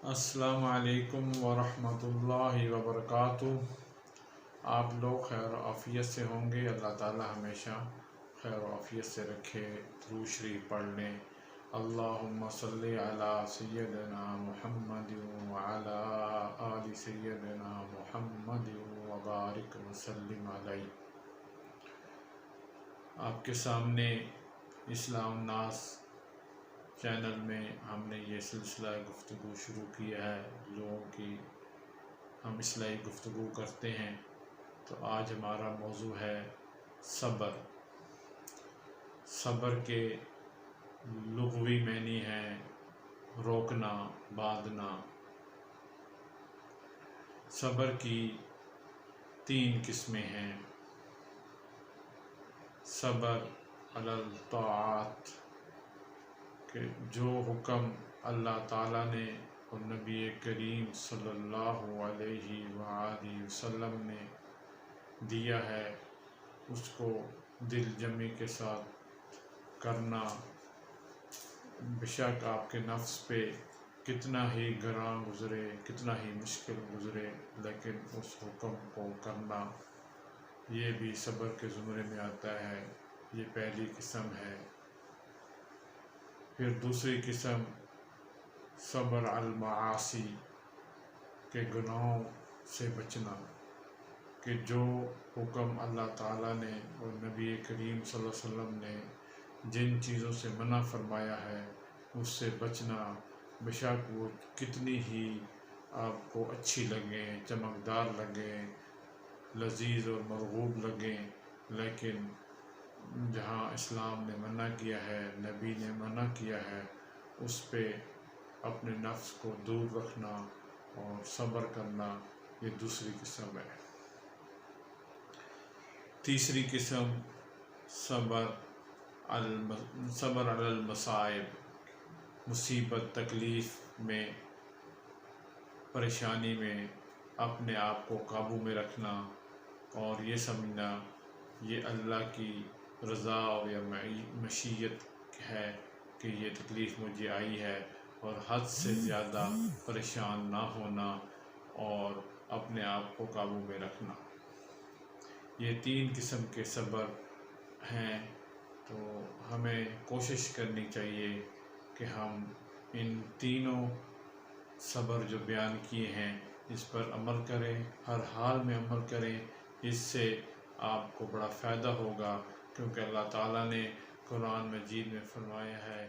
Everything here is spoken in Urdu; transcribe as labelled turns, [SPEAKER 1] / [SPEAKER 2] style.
[SPEAKER 1] السلام علیکم ورحمۃ اللہ وبرکاتہ۔ آپ لوگ خیر و عافیت سے ہوں گے۔ اللہ تعالی ہمیشہ خیر و عافیت سے رکھے۔ درود شریف پڑھ لیں۔ اللہم صلی علی سیدنا محمد وعلی آل سیدنا محمد وبارک وسلم علیہ۔ آپ کے سامنے اسلام ناس چینل میں ہم نے یہ سلسلہ گفتگو شروع کیا ہے، لوگوں کی ہم اصلاحی گفتگو کرتے ہیں۔ تو آج ہمارا موضوع ہے صبر۔ صبر کے لغوی معنی ہے روکنا، باندھنا۔ صبر کی 3 قسمیں ہیں۔ صبر علی الطاعات، کہ جو حکم اللہ تعالیٰ نے اور نبی کریم صلی اللہ علیہ وآلہ وسلم نے دیا ہے اس کو دل جمعی کے ساتھ کرنا، بشک آپ کے نفس پہ کتنا ہی گراں گزرے، کتنا ہی مشکل گزرے، لیکن اس حکم کو کرنا، یہ بھی صبر کے زمرے میں آتا ہے۔ یہ پہلی قسم ہے۔ پھر دوسری قسم صبر علی المعاصی، کے گناہوں سے بچنا، کہ جو حکم اللہ تعالیٰ نے اور نبی کریم صلی اللہ علیہ وسلم نے جن چیزوں سے منع فرمایا ہے اس سے بچنا، بشک وہ کتنی ہی آپ کو اچھی لگیں، چمکدار لگیں، لذیذ اور مرغوب لگیں، لیکن جہاں اسلام نے منع کیا ہے، نبی نے منع کیا ہے، اس پہ اپنے نفس کو دور رکھنا اور صبر کرنا، یہ دوسری قسم ہے۔ تیسری قسم صبر علی المصائب، مصیبت، تکلیف میں، پریشانی میں اپنے آپ کو قابو میں رکھنا اور یہ سمجھنا یہ اللہ کی رضا اور یا مشیت ہے کہ یہ تکلیف مجھے آئی ہے، اور حد سے زیادہ پریشان نہ ہونا اور اپنے آپ کو قابو میں رکھنا۔ یہ 3 قسم کے صبر ہیں۔ تو ہمیں کوشش کرنی چاہیے کہ ہم ان تینوں صبر جو بیان کیے ہیں اس پر عمل کریں، ہر حال میں عمل کریں۔ اس سے آپ کو بڑا فائدہ ہوگا، کیونکہ اللہ تعالیٰ نے قرآن مجید میں فرمایا ہے